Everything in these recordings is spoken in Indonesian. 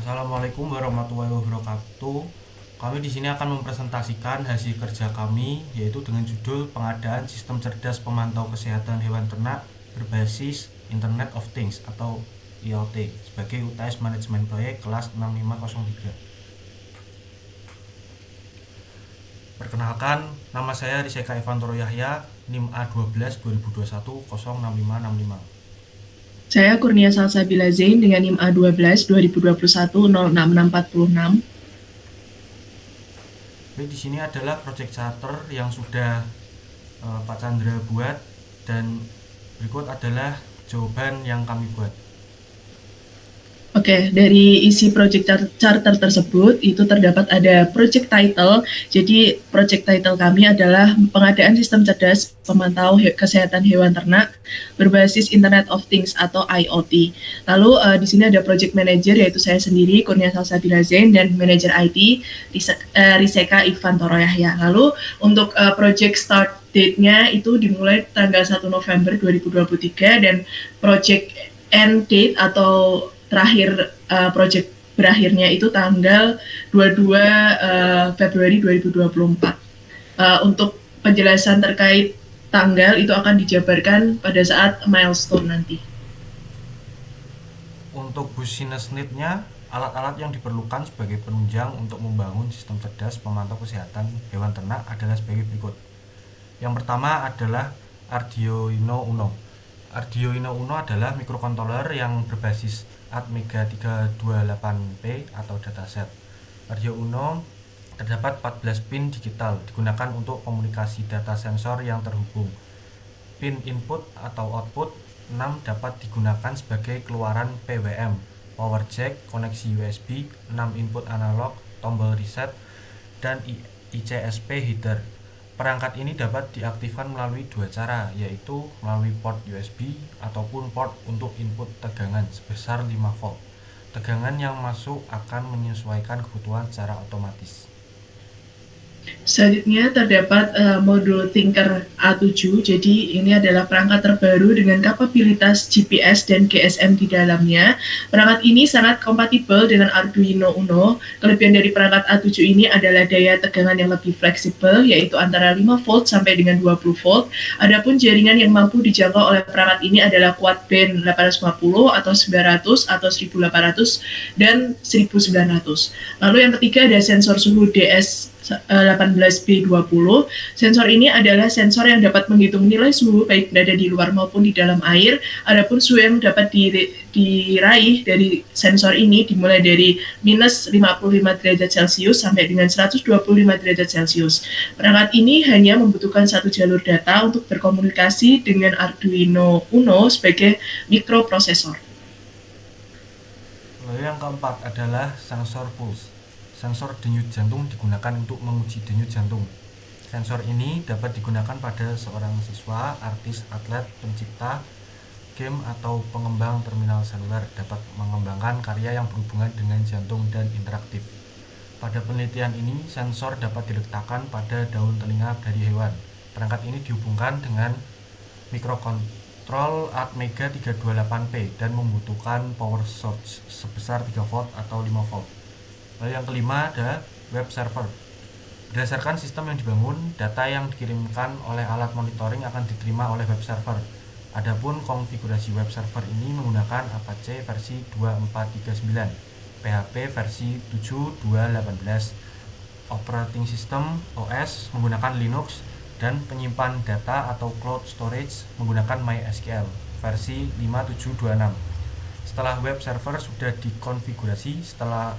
Assalamualaikum warahmatullahi wabarakatuh. Kami di sini akan mempresentasikan hasil kerja kami, yaitu dengan judul pengadaan sistem cerdas pemantau kesehatan hewan ternak berbasis Internet of Things atau IoT sebagai UTS manajemen proyek kelas 6503. Perkenalkan, nama saya Riseka Evantoro Yahya, NIM A12 2021 06565. Saya Kurnia Salsabila Zain dengan NIM A12 2021 06646. Jadi di sini adalah project charter yang sudah Pak Chandra buat, dan berikut adalah jawaban yang kami buat. Oke, dari isi project charter tersebut itu terdapat ada project title. Jadi project title kami adalah pengadaan sistem cerdas pemantau kesehatan hewan ternak berbasis Internet of Things atau IoT. Lalu di sini ada project manager yaitu saya sendiri Kurnia Salsabila Zain dan manager IT Riseka Ivantoro Yahya. Lalu untuk project start date-nya itu dimulai tanggal 1 November 2023 dan project end date atau terakhir project berakhirnya itu tanggal 22 Februari 2024. Untuk penjelasan terkait tanggal itu akan dijabarkan pada saat milestone nanti. Untuk business need-nya, alat-alat yang diperlukan sebagai penunjang untuk membangun sistem cerdas pemantau kesehatan hewan ternak adalah sebagai berikut. Yang pertama adalah Arduino Uno. Arduino Uno adalah microcontroller yang berbasis Atmega 328P atau dataset. Arduino Uno terdapat 14 pin digital digunakan untuk komunikasi data sensor yang terhubung. Pin input atau output 6 dapat digunakan sebagai keluaran PWM, power jack, koneksi USB, 6 input analog, tombol reset, dan ICSP header. Perangkat ini dapat diaktifkan melalui dua cara, yaitu melalui port USB ataupun port untuk input tegangan sebesar 5 volt. Tegangan yang masuk akan menyesuaikan kebutuhan secara otomatis. Selanjutnya terdapat modul Thinker A7. Jadi ini adalah perangkat terbaru dengan kapabilitas GPS dan GSM di dalamnya. Perangkat ini sangat kompatibel dengan Arduino Uno. Kelebihan dari perangkat A7 ini adalah daya tegangan yang lebih fleksibel, yaitu antara 5 volt sampai dengan 20 volt. Adapun jaringan yang mampu dijangkau oleh perangkat ini adalah quad band 850 atau 900 atau 1800 dan 1900. Lalu yang ketiga ada sensor suhu DS 18B20. Sensor ini adalah sensor yang dapat menghitung nilai suhu baik berada di luar maupun di dalam air. Adapun suhu yang dapat diraih dari sensor ini dimulai dari minus 55 derajat Celcius sampai dengan 125 derajat Celcius. Perangkat ini hanya membutuhkan satu jalur data untuk berkomunikasi dengan Arduino Uno sebagai mikroprosesor. Lalu yang keempat adalah sensor pulse. Sensor denyut jantung digunakan untuk menguji denyut jantung. Sensor ini dapat digunakan pada seorang siswa, artis, atlet, pencipta game, atau pengembang terminal seluler dapat mengembangkan karya yang berhubungan dengan jantung dan interaktif. Pada penelitian ini, sensor dapat diletakkan pada daun telinga dari hewan. Perangkat ini dihubungkan dengan mikrokontrol Atmega 328P dan membutuhkan power source sebesar 3 volt atau 5 volt. Lalu yang kelima ada web server. Berdasarkan sistem yang dibangun, data yang dikirimkan oleh alat monitoring akan diterima oleh web server. Adapun konfigurasi web server ini menggunakan Apache versi 2439, PHP versi 7218, operating system OS menggunakan Linux, dan penyimpan data atau cloud storage menggunakan MySQL versi 5726. Setelah web server sudah dikonfigurasi,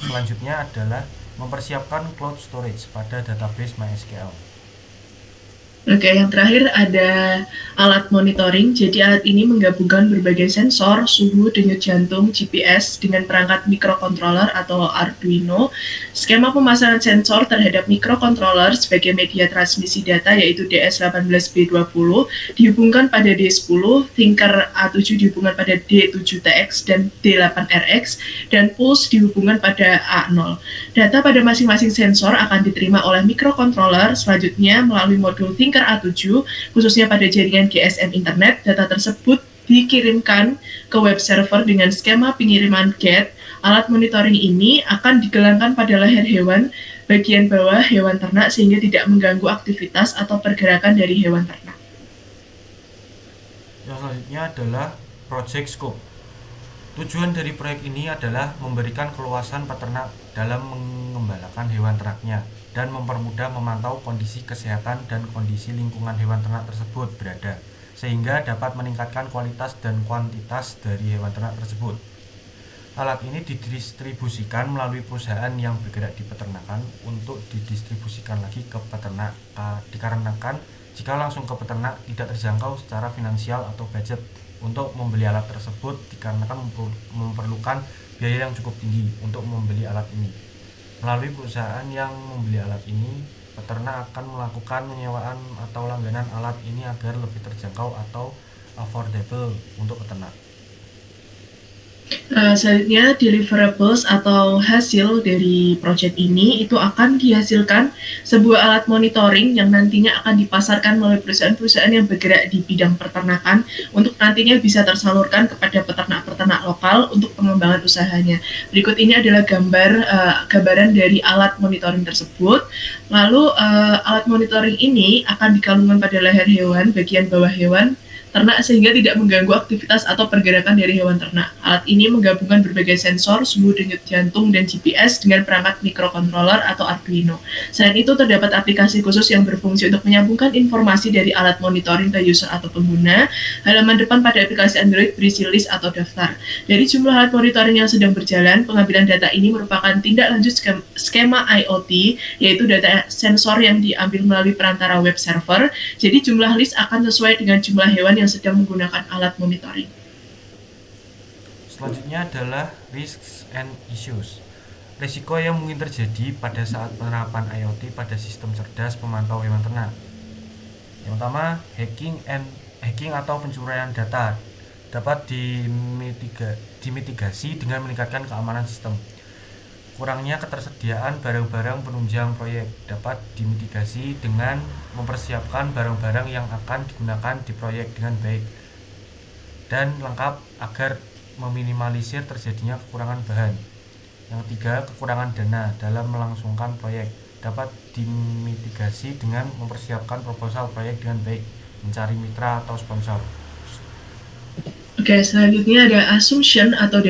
selanjutnya adalah mempersiapkan cloud storage pada database MySQL. Oke, yang terakhir ada alat monitoring. Jadi alat ini menggabungkan berbagai sensor, suhu, denyut jantung, GPS dengan perangkat microcontroller atau Arduino. Skema pemasangan sensor terhadap microcontroller sebagai media transmisi data yaitu DS18B20 dihubungkan pada D10, Thinker A7 dihubungkan pada D7TX dan D8RX, dan Pulse dihubungkan pada A0. Data pada masing-masing sensor akan diterima oleh microcontroller selanjutnya melalui modul Thinker A7, khususnya pada jaringan GSM Internet. Data tersebut dikirimkan ke web server dengan skema pengiriman GET, alat monitoring ini akan digelangkan pada leher hewan bagian bawah hewan ternak sehingga tidak mengganggu aktivitas atau pergerakan dari hewan ternak. Yang selanjutnya adalah Project Scope. Tujuan dari proyek ini adalah memberikan keluasan peternak dalam mengembalakan hewan ternaknya dan mempermudah memantau kondisi kesehatan dan kondisi lingkungan hewan ternak tersebut berada, sehingga dapat meningkatkan kualitas dan kuantitas dari hewan ternak tersebut. Alat ini didistribusikan melalui perusahaan yang bergerak di peternakan untuk didistribusikan lagi ke peternak, dikarenakan jika langsung ke peternak tidak terjangkau secara finansial atau budget untuk membeli alat tersebut, dikarenakan memerlukan biaya yang cukup tinggi untuk membeli alat ini. Melalui perusahaan yang membeli alat ini, peternak akan melakukan penyewaan atau langganan alat ini agar lebih terjangkau atau affordable untuk peternak. Selanjutnya, deliverables atau hasil dari proyek ini itu akan dihasilkan sebuah alat monitoring yang nantinya akan dipasarkan melalui perusahaan-perusahaan yang bergerak di bidang peternakan untuk nantinya bisa tersalurkan kepada peternak-peternak lokal untuk pengembangan usahanya. Berikut ini adalah gambaran dari alat monitoring tersebut. Lalu alat monitoring ini akan dikalungkan pada leher hewan bagian bawah hewan ternak sehingga tidak mengganggu aktivitas atau pergerakan dari hewan ternak. Alat ini menggabungkan berbagai sensor, suhu denyut jantung, dan GPS dengan perangkat microcontroller atau Arduino. Selain itu, terdapat aplikasi khusus yang berfungsi untuk menyambungkan informasi dari alat monitoring ke user atau pengguna. Halaman depan pada aplikasi Android berisi list atau daftar. Dari jumlah alat monitoring yang sedang berjalan, pengambilan data ini merupakan tindak lanjut skema IoT, yaitu data sensor yang diambil melalui perantara web server. Jadi jumlah list akan sesuai dengan jumlah hewan yang sedang menggunakan alat monitoring. Selanjutnya adalah risks and issues. Risiko yang mungkin terjadi pada saat penerapan IoT pada sistem cerdas pemantau hewan ternak. Yang pertama, hacking atau pencurian data dapat dimitigasi dengan meningkatkan keamanan sistem. Kurangnya ketersediaan barang-barang penunjang proyek dapat dimitigasi dengan mempersiapkan barang-barang yang akan digunakan di proyek dengan baik dan lengkap agar meminimalisir terjadinya kekurangan bahan. Yang ketiga, kekurangan dana dalam melangsungkan proyek dapat dimitigasi dengan mempersiapkan proposal proyek dengan baik, mencari mitra atau sponsor. Oke, selanjutnya ada assumption atau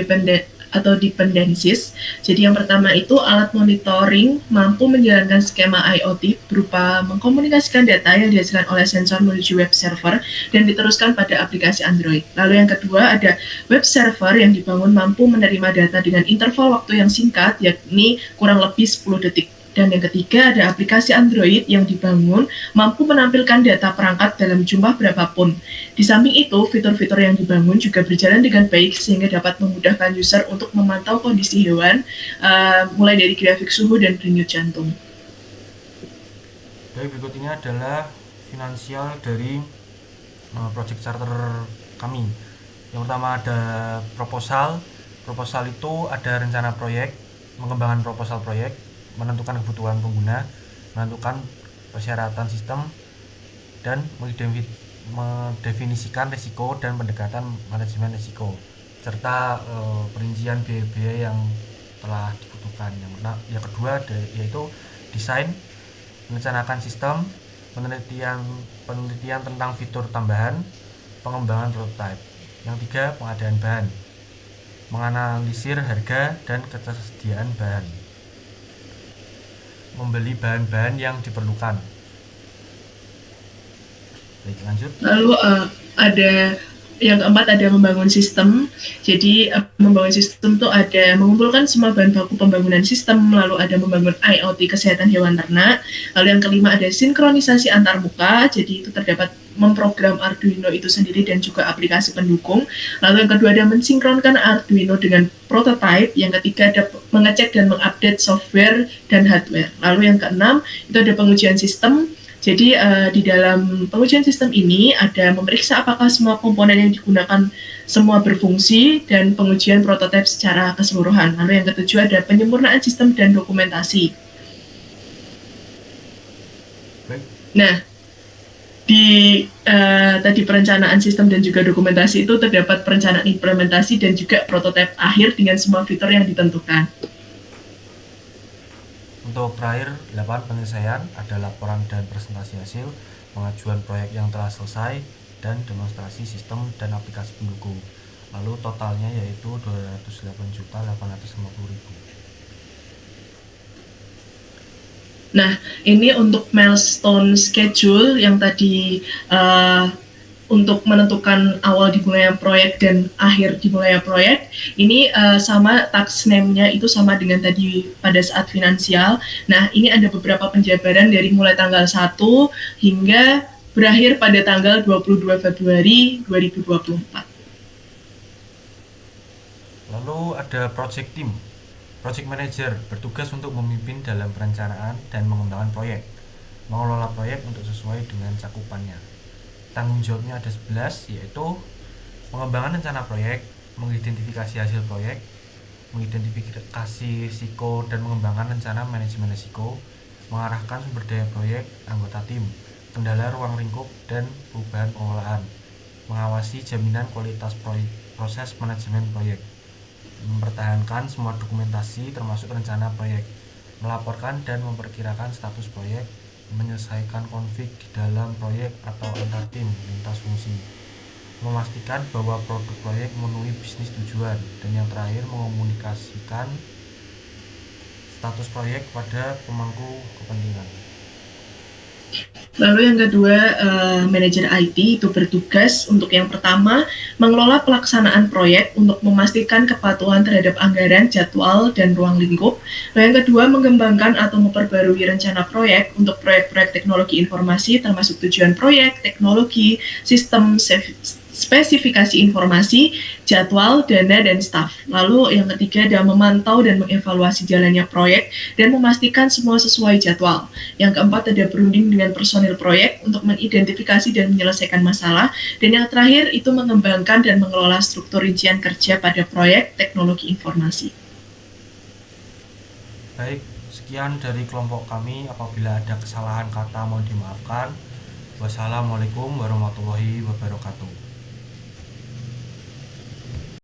dependencies. Jadi yang pertama itu alat monitoring mampu menjalankan skema IoT berupa mengkomunikasikan data yang dihasilkan oleh sensor menuju web server dan diteruskan pada aplikasi Android. Lalu yang kedua ada web server yang dibangun mampu menerima data dengan interval waktu yang singkat, yakni kurang lebih 10 detik. Dan yang ketiga ada aplikasi Android yang dibangun mampu menampilkan data perangkat dalam jumlah berapapun. Di samping itu, fitur-fitur yang dibangun juga berjalan dengan baik sehingga dapat memudahkan user untuk memantau kondisi hewan, mulai dari grafik suhu dan denyut jantung. Baik, berikut ini adalah finansial dari project charter kami. Yang pertama ada proposal. Proposal itu ada rencana proyek, mengembangkan proposal proyek, menentukan kebutuhan pengguna, menentukan persyaratan sistem, dan mendefinisikan risiko dan pendekatan manajemen risiko, serta perincian biaya-biaya yang telah dibutuhkan. Yang kedua yaitu desain, merencanakan sistem, penelitian tentang fitur tambahan, pengembangan prototipe. Yang tiga, pengadaan bahan, menganalisir harga dan ketersediaan bahan, membeli bahan-bahan yang diperlukan. Baik, lanjut. Lalu ada yang keempat ada membangun sistem. Jadi membangun sistem itu ada mengumpulkan semua bahan baku pembangunan sistem, lalu ada membangun IoT kesehatan hewan ternak. Lalu yang kelima ada sinkronisasi antar muka. Jadi itu terdapat memprogram Arduino itu sendiri dan juga aplikasi pendukung. Lalu yang kedua ada mensinkronkan Arduino dengan prototype. Yang ketiga ada mengecek dan mengupdate software dan hardware. Lalu yang keenam itu ada pengujian sistem. Jadi di dalam pengujian sistem ini ada memeriksa apakah semua komponen yang digunakan semua berfungsi dan pengujian prototipe secara keseluruhan. Lalu yang ketujuh ada penyempurnaan sistem dan dokumentasi. Baik. Nah, Di tadi perencanaan sistem dan juga dokumentasi itu terdapat perencanaan implementasi dan juga prototipe akhir dengan semua fitur yang ditentukan. Untuk terakhir, 8 penyelesaian ada laporan dan presentasi hasil, pengajuan proyek yang telah selesai, dan demonstrasi sistem dan aplikasi pendukung. Lalu totalnya yaitu 208.850.000. Nah, ini untuk milestone schedule yang tadi untuk menentukan awal dimulainya proyek dan akhir dimulainya proyek, ini sama tax name-nya itu sama dengan tadi pada saat finansial. Nah, ini ada beberapa penjabaran dari mulai tanggal 1 hingga berakhir pada tanggal 22 Februari 2024. Lalu ada project team. Project manager bertugas untuk memimpin dalam perencanaan dan mengembangkan proyek, mengelola proyek untuk sesuai dengan cakupannya. Tanggung jawabnya ada 11, yaitu pengembangan rencana proyek, mengidentifikasi hasil proyek, mengidentifikasi risiko dan mengembangkan rencana manajemen risiko, mengarahkan sumber daya proyek, anggota tim, kendala ruang lingkup dan perubahan pengelolaan, mengawasi jaminan kualitas proses manajemen proyek, mempertahankan semua dokumentasi termasuk rencana proyek, melaporkan dan memperkirakan status proyek, menyelesaikan konflik di dalam proyek atau antar tim lintas fungsi, memastikan bahwa produk proyek memenuhi bisnis tujuan, dan yang terakhir mengomunikasikan status proyek pada pemangku kepentingan. Lalu yang kedua, manajer IT itu bertugas untuk yang pertama mengelola pelaksanaan proyek untuk memastikan kepatuhan terhadap anggaran, jadwal, dan ruang lingkup. Lalu yang kedua, mengembangkan atau memperbarui rencana proyek untuk proyek-proyek teknologi informasi termasuk tujuan proyek, teknologi, sistem, spesifikasi informasi, jadwal, dana, dan staf. Lalu yang ketiga adalah memantau dan mengevaluasi jalannya proyek dan memastikan semua sesuai jadwal. Yang keempat ada berunding dengan personil proyek untuk mengidentifikasi dan menyelesaikan masalah. Dan yang terakhir itu mengembangkan dan mengelola struktur rincian kerja pada proyek teknologi informasi. Baik, sekian dari kelompok kami. Apabila ada kesalahan kata mohon dimaafkan. Wassalamualaikum warahmatullahi wabarakatuh.